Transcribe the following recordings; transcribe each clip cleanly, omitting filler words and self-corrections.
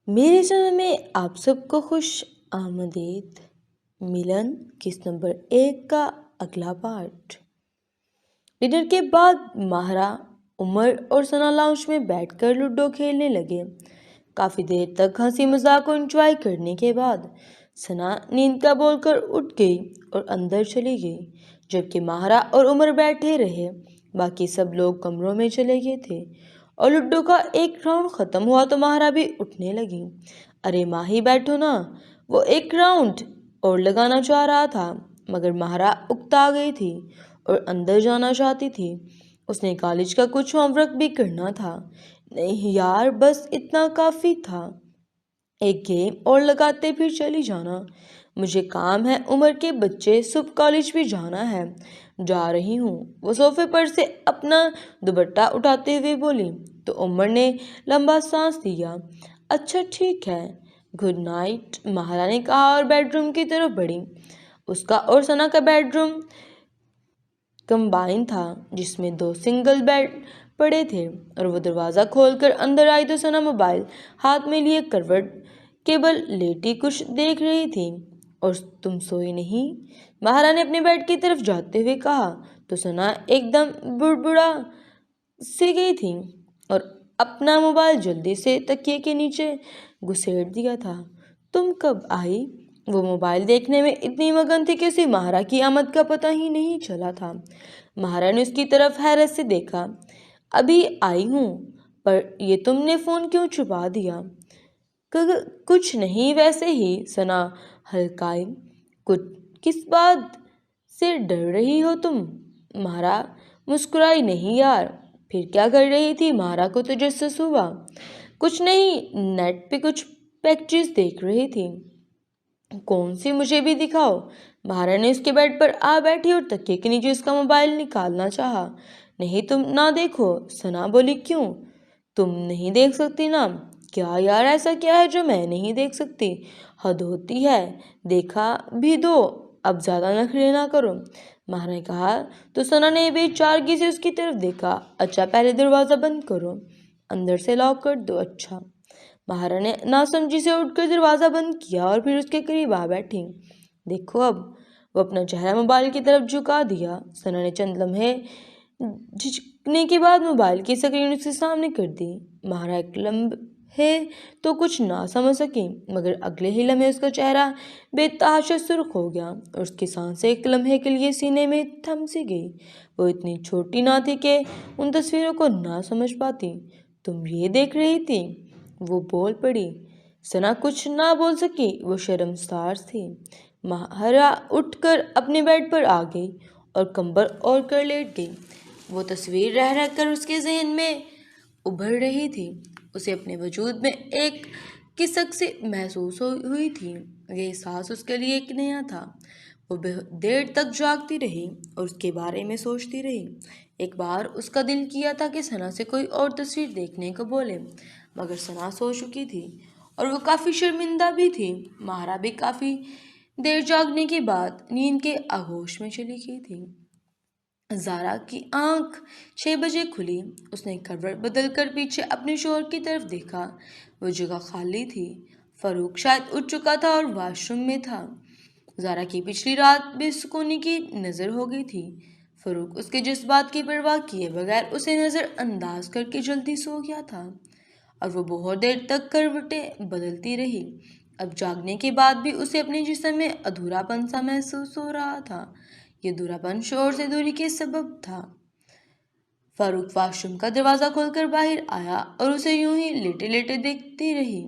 میرے چینل میں آپ سب کو خوش آمدید۔ ملن قسط نمبر 1 کا اگلا پارٹ۔ ڈنر کے بعد ماہرہ، عمر اور ثنا لاؤنج میں بیٹھ کر لوڈو کھیلنے لگے۔ کافی دیر تک ہنسی مذاق اور انجوائے کرنے کے بعد ثنا نیند کا بول کر اٹھ گئی اور اندر چلی گئی، جبکہ ماہرہ اور عمر بیٹھے رہے۔ باقی سب لوگ کمروں میں چلے گئے تھے اور لوڈو کا ایک راؤنڈ ختم ہوا تو ماہرہ بھی اٹھنے لگی۔ ارے ماہی بیٹھو نا، وہ ایک راؤنڈ اور لگانا چاہ رہا تھا، مگر ماہرہ اکتا گئی تھی اور اندر جانا چاہتی تھی۔ اس نے کالج کا کچھ ہوم ورک بھی کرنا تھا۔ نہیں یار، بس اتنا کافی تھا، ایک گیم اور لگاتے پھر چلی جانا۔ مجھے کام ہے، عمر کے بچے، صبح کالج بھی جانا ہے۔ جا رہی ہوں، وہ صوفے پر سے اپنا دوپٹہ اٹھاتے ہوئے بولی تو عمر نے لمبا سانس لیا۔ اچھا ٹھیک ہے، گڈ نائٹ، ماہرہ نے کہا اور بیڈ روم کی طرف بڑھی۔ اس کا اور ثنا کا بیڈ روم کمبائن تھا، جس میں 2 سنگل بیڈ پڑے تھے، اور وہ دروازہ کھول کر اندر آئی تو ثنا موبائل ہاتھ میں لیے کروٹ کے بل لیٹی کچھ دیکھ رہی تھی۔ اور تم سوئی نہیں؟ ماہرہ نے اپنے بیڈ کی طرف جاتے ہوئے کہا تو ثنا ایک دم بڑبڑا سی گئی تھی اور اپنا موبائل جلدی سے تکیے کے نیچے گھسیٹ دیا تھا۔ تم کب آئی؟ وہ موبائل دیکھنے میں اتنی مگن تھی کہ اسے ماہرہ کی آمد کا پتہ ہی نہیں چلا تھا۔ ماہرہ نے اس کی طرف حیرت سے دیکھا۔ ابھی آئی ہوں، پر یہ تم نے فون کیوں چھپا دیا؟ کچھ نہیں، ویسے ہی، ثنا ہلکائی۔ کس بات سے ڈر رہی ہو تم؟ ماہرہ مسکرائی۔ نہیں یار، پھر کیا کر رہی تھی؟ ماہرہ کو تجسس ہوا۔ کچھ نہیں، نیٹ پہ کچھ پیکجز دیکھ رہی تھی۔ کون سی؟ مجھے بھی دکھاؤ۔ ماہرہ نے اس کے بیڈ پر آ بیٹھی اور تکیے کے نیچے اس کا موبائل نکالنا چاہا۔ نہیں، تم نہ دیکھو، ثنا بولی۔ کیوں؟ تم نہیں دیکھ سکتی نا؟ کیا یار، ایسا کیا ہے جو میں نہیں دیکھ سکتی؟ حد ہوتی ہے، دیکھا بھی دو، اب زیادہ نخرے نہ کرو، ماہرہ نے کہا تو ثنا نے بے چارگی سے اس کی طرف دیکھا۔ اچھا، پہلے دروازہ بند کرو، اندر سے لاک کر دو۔ اچھا۔ ماہرہ نے ناسمجھی سے اٹھ کر دروازہ بند کیا اور پھر اس کے قریب آ بیٹھی۔ دیکھو اب۔ وہ اپنا چہرہ موبائل کی طرف جھکا دیا۔ ثنا نے چند لمحے جھجکنے کے بعد موبائل کی اسکرین اس کے سامنے کر دی۔ ماہرہ ایک لمحے تو کچھ نہ سمجھ سکی، مگر اگلے ہی لمحے اس کا چہرہ بے تحاشا سرخ ہو گیا اور اس کی سانسیں ایک لمحے کے لیے سینے میں تھم سی گئی۔ وہ اتنی چھوٹی نہ تھی کہ ان تصویروں کو نہ سمجھ پاتی۔ تم یہ دیکھ رہی تھی؟ وہ بول پڑی۔ ثنا کچھ نہ بول سکی، وہ شرمسار تھی۔ ماہرہ اٹھ کر اپنے بیڈ پر آ گئی اور کمبل اوڑھ کر لیٹ گئی۔ وہ تصویر رہ رہ کر اس کے ذہن میں ابھر رہی تھی۔ اسے اپنے وجود میں ایک کسک سی محسوس ہوئی تھی۔ یہ احساس اس کے لیے ایک نیا تھا۔ وہ بہت دیر تک جاگتی رہی اور اس کے بارے میں سوچتی رہی۔ ایک بار اس کا دل کیا تھا کہ ثنا سے کوئی اور تصویر دیکھنے کو بولے، مگر ثنا سو چکی تھی اور وہ کافی شرمندہ بھی تھی۔ ماہرہ بھی کافی دیر جاگنے کے بعد نیند کے آغوش میں چلی گئی تھی۔ زارا کی آنکھ 6 بجے کھلی۔ اس نے کروٹ بدل کر پیچھے اپنے شوہر کی طرف دیکھا۔ وہ جگہ خالی تھی۔ فاروق شاید اٹھ چکا تھا اور واش روم میں تھا۔ زارا کی پچھلی رات بے سکونی کی نظر ہو گئی تھی۔ فاروق اس کے جذبات کی پرواہ کیے بغیر اسے نظر انداز کر کے جلدی سو گیا تھا اور وہ بہت دیر تک کروٹیں بدلتی رہی۔ اب جاگنے کے بعد بھی اسے اپنے جسم میں ادھورا پن سا محسوس ہو رہا تھا۔ یہ ادھورا پن شوہر سے دوری کے سبب تھا۔ فاروق واش روم کا دروازہ کھول کر باہر آیا اور اسے یوں ہی لیٹے لیٹے دیکھتی رہی۔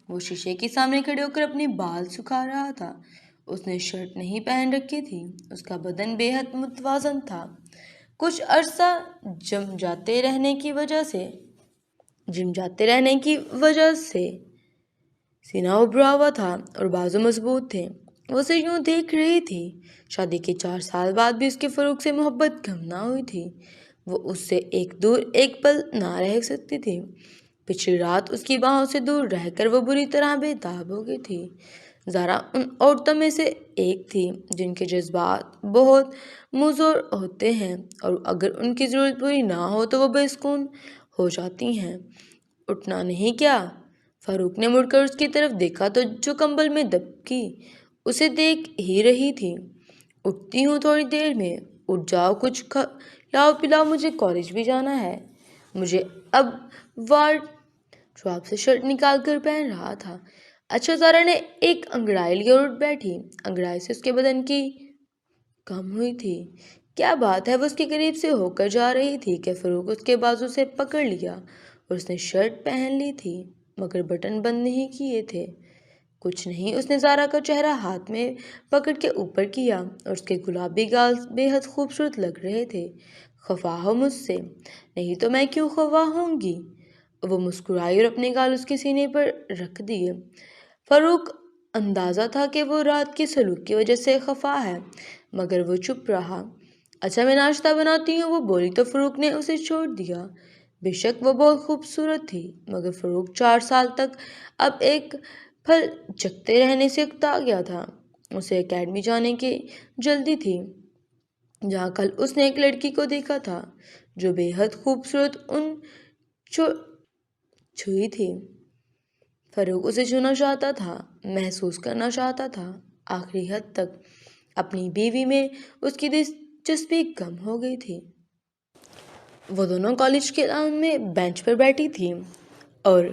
وہ شیشے کے سامنے کھڑے ہو کر اپنے بال سکھا رہا تھا۔ اس نے شرٹ نہیں پہن رکھی تھی۔ اس کا بدن بے حد متوازن تھا۔ کچھ عرصہ جم جاتے رہنے کی وجہ سے سینہ ابھرا ہوا تھا اور بازو مضبوط تھے۔ وہ اسے یوں دیکھ رہی تھی۔ شادی کے 4 سال بعد بھی اس کی فاروق سے محبت کم نہ ہوئی تھی۔ وہ اس سے ایک پل نہ رہ سکتی تھی۔ پچھلی رات اس کی باہوں سے دور رہ کر وہ بری طرح بے تاب ہو گئی تھی۔ زارا ان عورتوں میں سے ایک تھی جن کے جذبات بہت مؤثر ہوتے ہیں اور اگر ان کی ضرورت پوری نہ ہو تو وہ بے سکون ہو جاتی ہیں۔ اٹھنا نہیں کیا؟ فاروق نے مڑ کر اس کی طرف دیکھا تو جو کمبل میں دبکی اسے دیکھ ہی رہی تھی۔ اٹھتی ہوں تھوڑی دیر میں، اٹھ جاؤ، کچھ لاؤ پلاؤ، مجھے کالج بھی جانا ہے۔ مجھے اب وارڈ ڈراپ سے شرٹ نکال کر پہن رہا تھا۔ اچھا، زارا نے ایک انگڑائی لی اور اٹھ بیٹھی۔ انگڑائی سے اس کے بدن کی کم ہوئی تھی۔ کیا بات ہے؟ وہ اس کے قریب سے ہو کر جا رہی تھی کہ فاروق اس کے بازو سے پکڑ لیا اور اس نے شرٹ پہن لی تھی مگر بٹن بند نہیں کیے تھے۔ کچھ نہیں، اس نے زارا کا چہرہ ہاتھ میں پکڑ کے اوپر کیا اور اس کے گلابی گال بے حد خوبصورت لگ رہے تھے۔ خفا ہو مجھ سے؟ نہیں تو میں کیوں خفا ہوں گی؟ وہ مسکرائی اور اپنے گال اس کے سینے پر رکھ دیے۔ فاروق اندازہ تھا کہ وہ رات کے سلوک کی وجہ سے خفا ہے مگر وہ چپ رہا۔ اچھا، میں ناشتہ بناتی ہوں، وہ بولی تو فاروق نے اسے چھوڑ دیا۔ بے شک وہ بہت خوبصورت تھی مگر فاروق 4 سال تک اب ایک پھل چکھتے رہنے سے اکتا گیا تھا۔ اسے اکیڈمی جانے کی جلدی تھی جہاں کل اس نے ایک لڑکی کو دیکھا تھا جو بے حد خوبصورت چھوئی تھی۔ فاروق اسے چھونا چاہتا تھا، محسوس کرنا چاہتا تھا۔ آخری حد تک اپنی بیوی میں اس کی دلچسپی کم ہو گئی تھی۔ وہ دونوں کالج کے لان میں بینچ پر بیٹھی تھی اور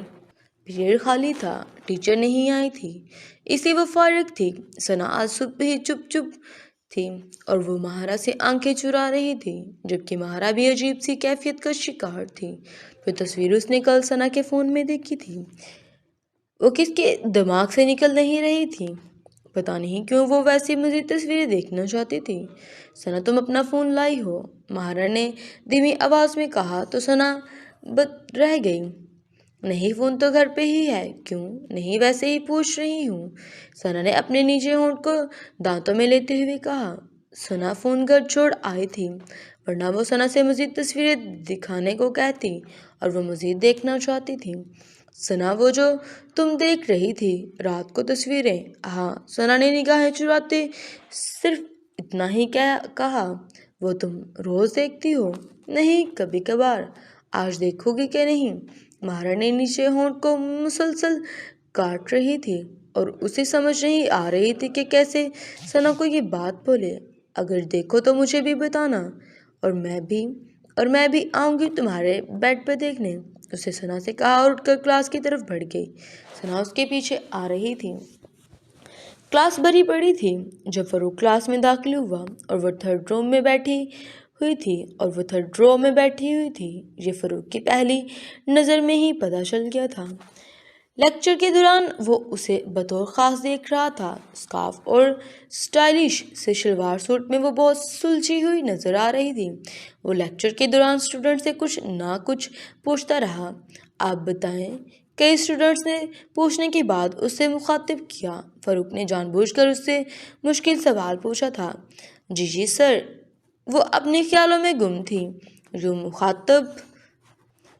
پیریڈ خالی تھا۔ ٹیچر نہیں آئی تھی اس لیے وہ فارغ تھی۔ ثنا آج صبح ہی چپ تھی اور وہ ماہرہ سے آنکھیں چرا رہی تھی جبکہ ماہرہ بھی عجیب سی کیفیت کا شکار تھی۔ جو تصویر اس نے کل ثنا کے فون میں دیکھی تھی وہ کس کے دماغ سے نکل نہیں رہی تھی۔ پتہ نہیں کیوں وہ ویسی مزید تصویریں دیکھنا چاہتی تھی۔ ثنا، تم اپنا فون لائی ہو؟ ماہرہ نے دھیمی آواز میں کہا تو ثنا بت رہ گئی۔ نہیں، فون تو گھر پہ ہی ہے۔ کیوں؟ نہیں، ویسے ہی پوچھ رہی ہوں، ثنا نے اپنے نیچے ہونٹ کو دانتوں میں لیتے ہوئے کہا۔ ثنا فون گھر چھوڑ آئی تھی ورنہ وہ ثنا سے مزید تصویریں دکھانے کو کہتی اور وہ مزید دیکھنا چاہتی تھی۔ ثنا، وہ جو تم دیکھ رہی تھی رات کو تصویریں؟ ہاں، ثنا نے نگاہیں چراتے صرف اتنا ہی کہا۔ وہ تم روز دیکھتی ہو؟ نہیں، کبھی کبھار۔ آج دیکھو گی کہ نہیں؟ ماہرہ نے نیچے ہونٹ کو مسلسل کاٹ رہی تھی اور اسے سمجھ نہیں آ رہی تھی کہ کیسے ثنا کو یہ بات بولے۔ اگر دیکھو تو مجھے بھی بتانا اور میں بھی آؤں گی تمہارے بیڈ پہ دیکھنے، اسے ثنا سے کہا اور اٹھ کر کلاس کی طرف بڑھ گئی۔ ثنا اس کے پیچھے آ رہی تھی۔ کلاس بھری پڑی تھی۔ جب فاروق کلاس میں داخل ہوا اور وہ تھرڈ رو میں بیٹھی ہوئی تھی یہ فاروق کی پہلی نظر میں ہی پتہ چل گیا تھا۔ لیکچر کے دوران وہ اسے بطور خاص دیکھ رہا تھا۔ اسکارف اور سٹائلش سے شلوار سوٹ میں وہ بہت سلجھی ہوئی نظر آ رہی تھی۔ وہ لیکچر کے دوران اسٹوڈنٹ سے کچھ نہ کچھ پوچھتا رہا۔ آپ بتائیں؟ کئی اسٹوڈنٹس نے پوچھنے کے بعد اس سے مخاطب کیا۔ فاروق نے جان بوجھ کر اس سے مشکل سوال پوچھا تھا۔ جی سر۔ وہ اپنے خیالوں میں گم تھی۔ یوں مخاطب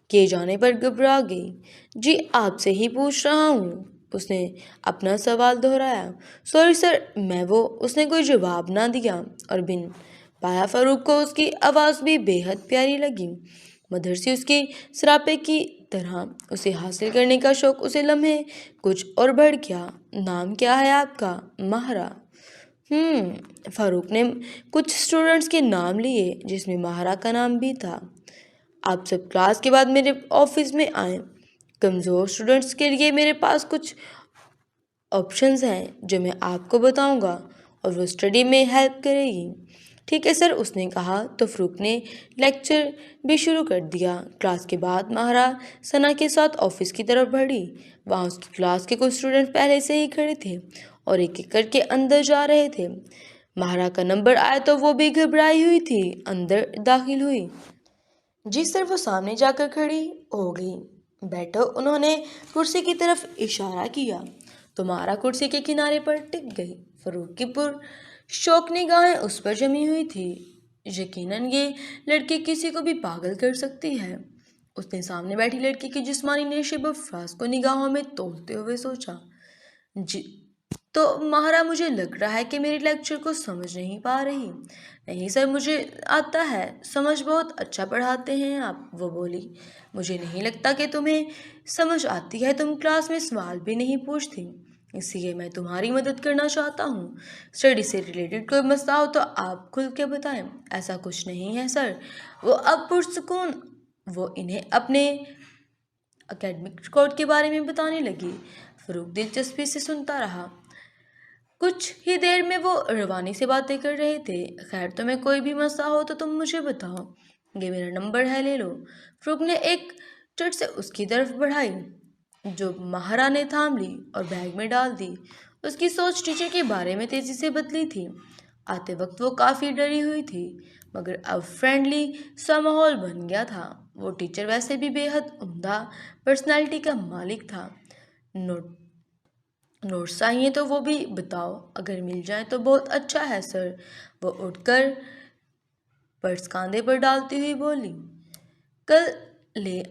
کیے جانے پر گھبرا گئی۔ جی، آپ سے ہی پوچھ رہا ہوں، اس نے اپنا سوال دہرایا۔ سوری سر، اس نے کوئی جواب نہ دیا اور بن پایا فاروق کو اس کی آواز بھی بے حد پیاری لگی، مدھر سی، اس کی سراپے کی طرح۔ اسے حاصل کرنے کا شوق اسے لمحے کچھ اور بڑھ گیا۔ نام کیا ہے آپ کا؟ ماہرہ۔ فاروق نے کچھ اسٹوڈنٹس کے نام لیے جس میں ماہرہ کا نام بھی تھا۔ آپ سب کلاس کے بعد میرے آفس میں آئیں۔ کمزور اسٹوڈنٹس کے لیے میرے پاس کچھ آپشنز ہیں جو میں آپ کو بتاؤں گا اور وہ اسٹڈی میں ہیلپ کرے گی۔ ٹھیک ہے سر، اس نے کہا تو فاروق نے لیکچر بھی شروع کر دیا۔ کلاس کے بعد ماہرہ ثنا کے ساتھ آفس کی طرف بڑھی۔ وہاں اس کی کلاس کے کچھ اسٹوڈنٹ پہلے سے ہی کھڑے تھے اور ایک ایک کر کے اندر جا رہے تھے۔ ماہرہ کا نمبر آیا تو وہ بھی گھبرائی ہوئی تھی اندر داخل ہوئی۔ جی سر، وہ سامنے جا کر کھڑی ہو گئی۔ بیٹھو، انہوں نے کرسی کی طرف اشارہ کیا تو ماہرہ کرسی کے کنارے پر ٹک گئی۔ فاروق کی پرشوق نگاہیں اس پر جمی ہوئی تھی۔ یقیناً یہ لڑکی کسی کو بھی پاگل کر سکتی ہے، اس نے سامنے بیٹھی لڑکی کی جسمانی نشیب و فراز کو نگاہوں میں تولتے ہوئے سوچا۔ جی تو ماہرہ مجھے لگ رہا ہے کہ میری لیکچر کو سمجھ نہیں پا رہی۔ نہیں سر، مجھے آتا ہے، سمجھ بہت اچھا پڑھاتے ہیں آپ، وہ بولی۔ مجھے نہیں لگتا کہ تمہیں سمجھ آتی ہے، تم کلاس میں سوال بھی نہیں پوچھتی، اس لیے میں تمہاری مدد کرنا چاہتا ہوں۔ اسٹڈی سے ریلیٹڈ کوئی مسئلہ ہو تو آپ کھل کے بتائیں۔ ایسا کچھ نہیں ہے سر، وہ اب پرسکون وہ انہیں اپنے اکیڈمک ریکارڈ کے بارے میں بتانے لگی۔ فروغ دلچسپی سے سنتا رہا۔ کچھ ہی دیر میں وہ روانی سے باتیں کر رہے تھے۔ خیر، تمہیں کوئی بھی مسئلہ ہو تو تم مجھے بتاؤ، یہ میرا نمبر ہے، لے لو۔ فروغ نے ایک چٹ سے اس کی طرف بڑھائی، جو ماہرہ نے تھام لی اور بیگ میں ڈال دی۔ اس کی سوچ ٹیچر کے بارے میں تیزی سے بدلی تھی۔ آتے وقت وہ کافی ڈری ہوئی تھی، مگر اب فرینڈلی سا ماحول بن گیا تھا۔ وہ ٹیچر ویسے بھی بے حد عمدہ پرسنالٹی کا مالک تھا۔ نوٹس چاہیے تو وہ بھی بتاؤ، اگر مل جائیں تو بہت اچھا ہے سر۔ وہ اٹھ کر پرس کاندھے پر ڈالتی ہوئی بولی۔ کل لے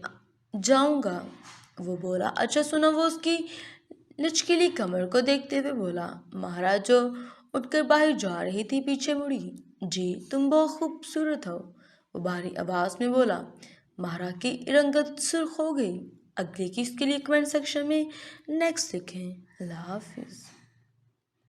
جاؤں گا، وہ بولا۔ اچھا سنا، وہ اس کی لچکیلی کمر کو دیکھتے ہوئے بولا۔ ماہرہ جو اٹھ کر باہر جا رہی تھی پیچھے مڑی۔ جی تم بہت خوبصورت ہو، وہ بھاری آواز میں بولا۔ ماہرہ کی رنگت سرخ ہو گئی۔ اگلے کی اس کے لیے کمنٹ سیکشن میں نیکسٹ لکھیں۔ اللہ حافظ۔